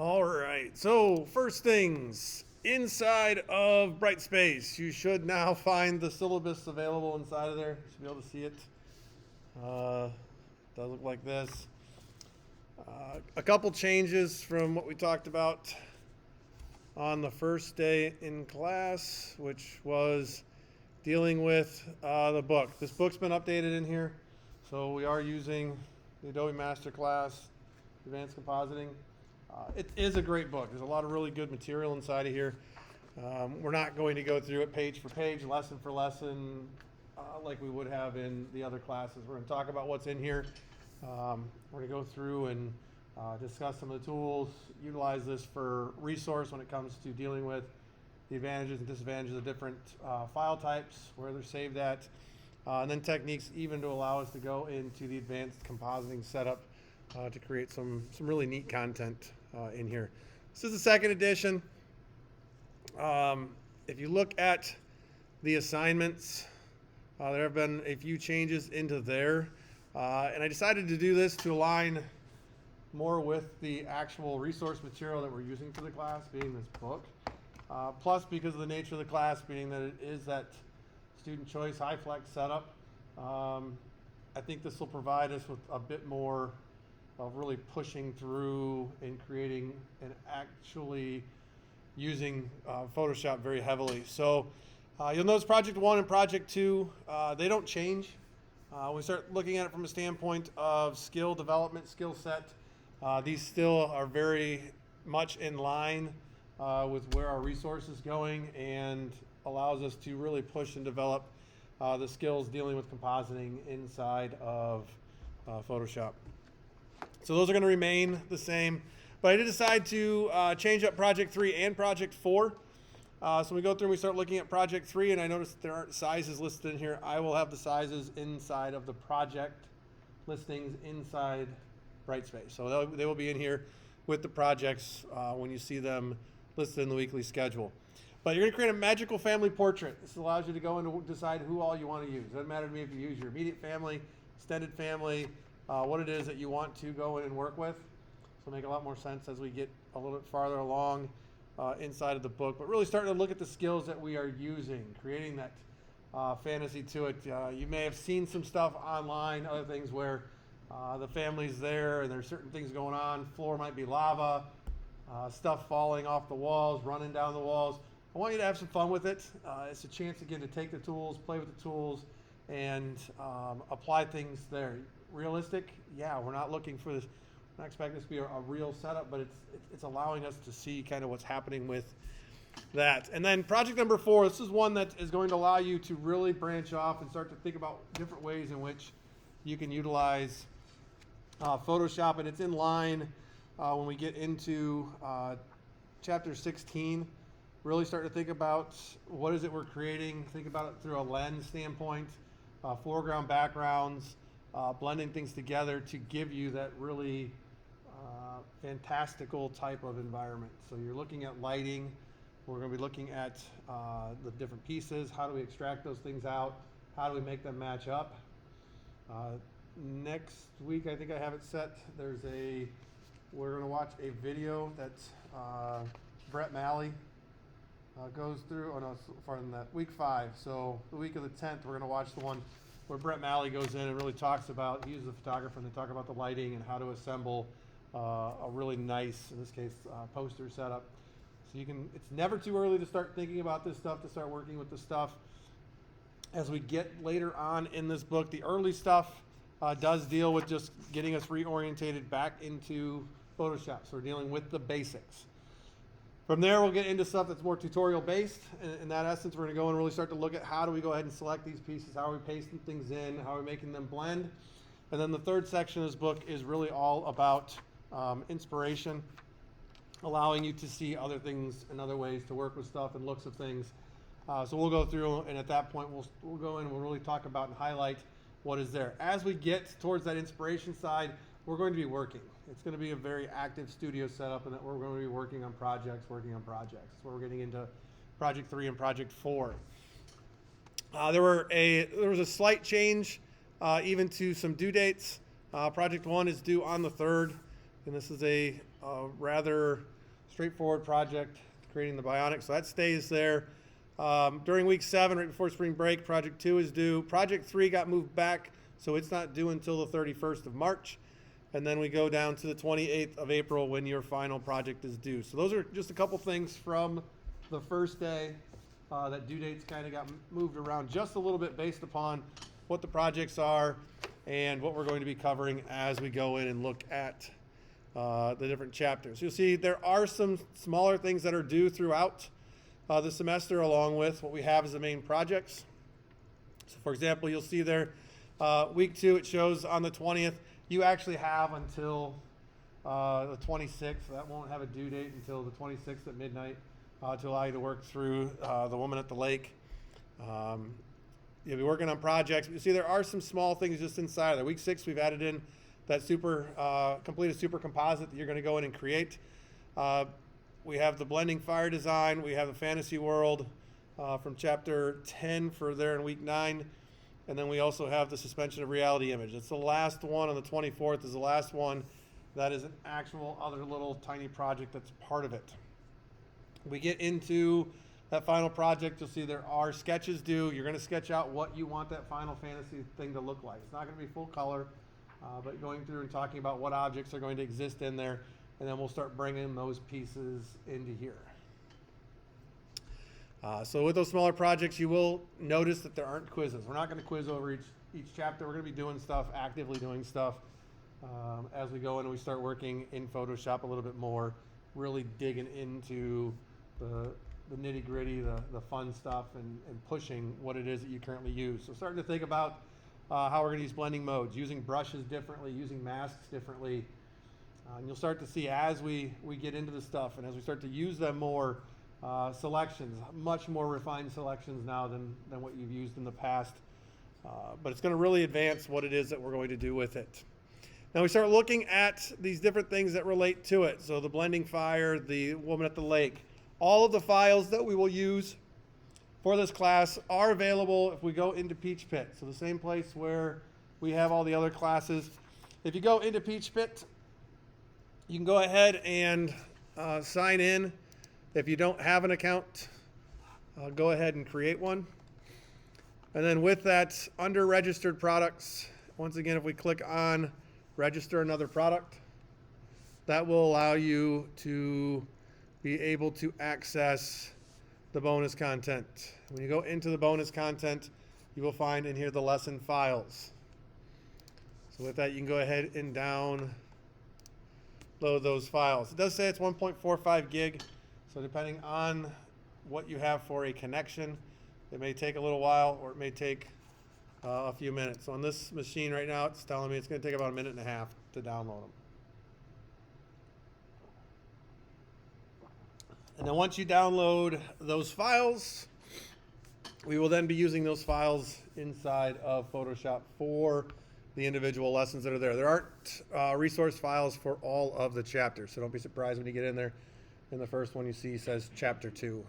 All right, so first things, inside of Brightspace, you should now find the syllabus available inside of there. You should be able to see it. Does look like this. A couple changes from what we talked about on the first day in class, which was dealing with the book. This book's been updated in here, so we are using the Adobe Masterclass Advanced Compositing. It is a great book. There's a lot of really good material inside of here. We're not going to go through it page for page, lesson for lesson, like we would have in the other classes. We're going to talk about what's in here. We're going to go through and discuss some of the tools, utilize this for resource when it comes to dealing with the advantages and disadvantages of different file types, where they're saved at, and then techniques even to allow us to go into the advanced compositing setup to create some really neat content in here. This is the second edition. If you look at the assignments, there have been a few changes into there, and I decided to do this to align more with the actual resource material that we're using for the class, being this book. Plus, because of the nature of the class being that it is that student choice high flex setup, I think this will provide us with a bit more of really pushing through and creating and actually using Photoshop very heavily. So you'll notice Project 1 and Project 2, they don't change. We start looking at it from a standpoint of skill development, skill set. These still are very much in line with where our resource is going, and allows us to really push and develop the skills dealing with compositing inside of Photoshop. So those are going to remain the same, but I did decide to change up Project 3 and Project 4. So we go through and we start looking at Project 3, and I noticed there aren't sizes listed in here. I will have the sizes inside of the project listings inside Brightspace. So they will be in here with the projects when you see them listed in the weekly schedule. But you're going to create a magical family portrait. This allows you to go and decide who all you want to use. It doesn't matter to me if you use your immediate family, extended family, what it is that you want to go in and work with. So it'll make a lot more sense as we get a little bit farther along inside of the book. But really starting to look at the skills that we are using, creating that fantasy to it. You may have seen some stuff online, other things where the family's there and there's certain things going on. Floor might be lava, stuff falling off the walls, running down the walls. I want you to have some fun with it. It's a chance again to take the tools, play with the tools, and apply things there. Realistic? Yeah, we're not looking for this. We're not expecting this to be a real setup, but it's allowing us to see kind of what's happening with that. And then project number 4, this is one that is going to allow you to really branch off and start to think about different ways in which you can utilize Photoshop, and it's in line when we get into chapter 16. Really start to think about what is it we're creating, think about it through a lens standpoint, foreground, backgrounds, blending things together to give you that really fantastical type of environment. So you're looking at lighting. We're going to be looking at the different pieces. How do we extract those things out? How do we make them match up? Next week, I think I have it set. We're going to watch a video that Brett Malley goes through. Oh no, it's farther than that. Week 5. So the week of the 10th, we're going to watch the one where Brett Malley goes in and really talks about, he's a photographer, and they talk about the lighting and how to assemble a really nice, in this case, poster setup. So it's never too early to start thinking about this stuff, to start working with this stuff. As we get later on in this book, the early stuff does deal with just getting us reorientated back into Photoshop. So we're dealing with the basics. From there, we'll get into stuff that's more tutorial based. In that essence, we're going to go and really start to look at how do we go ahead and select these pieces, how are we pasting things in, how are we making them blend. And then the third section of this book is really all about inspiration, allowing you to see other things and other ways to work with stuff and looks of things. So we'll go through, and at that point, we'll go in and we'll really talk about and highlight what is there. As we get towards that inspiration side, we're going to be working. It's going to be a very active studio setup, and that we're going to be working on projects. So we're getting into Project 3 and Project 4. There was a slight change even to some due dates. Project 1 is due on the 3rd, and this is a a rather straightforward project, creating the bionic, so that stays there. During week 7, right before spring break, project 2 is due. Project 3 got moved back, so it's not due until the 31st of March. And then we go down to the 28th of April when your final project is due. So those are just a couple things from the first day that due dates kind of got moved around just a little bit based upon what the projects are and what we're going to be covering as we go in and look at the different chapters. You'll see there are some smaller things that are due throughout the semester along with what we have as the main projects. So for example, you'll see there week 2, it shows on the 20th. You actually have until the 26th. That won't have a due date until the 26th at midnight to allow you to work through the woman at the lake. You'll be working on projects. You see there are some small things just inside of there. Week 6, we've added in that complete a super composite that you're going to go in and create. We have the blending fire design. We have the fantasy world from chapter 10 for there in week 9. And then we also have the suspension of reality image. It's the last one on the 24th is the last one that is an actual other little tiny project that's part of it. We get into that final project. You'll see there are sketches due. You're going to sketch out what you want that Final Fantasy thing to look like. It's not going to be full color, but going through and talking about what objects are going to exist in there, and then we'll start bringing those pieces into here. So with those smaller projects, you will notice that there aren't quizzes. We're not going to quiz over each chapter. We're going to be doing stuff, actively doing stuff as we go in and we start working in Photoshop a little bit more, really digging into the nitty gritty, the fun stuff, and pushing what it is that you currently use. So starting to think about how we're going to use blending modes, using brushes differently, using masks differently. And you'll start to see as we get into the stuff and as we start to use them more, selections, much more refined selections now than what you've used in the past. But it's going to really advance what it is that we're going to do with it. Now we start looking at these different things that relate to it. So the blending fire, the woman at the lake, all of the files that we will use for this class are available if we go into Peach Pit. So the same place where we have all the other classes. If you go into Peach Pit, you can go ahead and sign in. If you don't have an account, go ahead and create one. And then with that, under registered products, once again, if we click on register another product, that will allow you to be able to access the bonus content. When you go into the bonus content, you will find in here the lesson files. So with that, you can go ahead and download those files. It does say it's 1.45 gig. So depending on what you have for a connection, it may take a little while or it may take a few minutes. So on this machine right now, it's telling me it's going to take about a minute and a half to download them. And then once you download those files, we will then be using those files inside of Photoshop for the individual lessons that are there. There aren't resource files for all of the chapters, so don't be surprised when you get in there. And the first one you see says Chapter 2.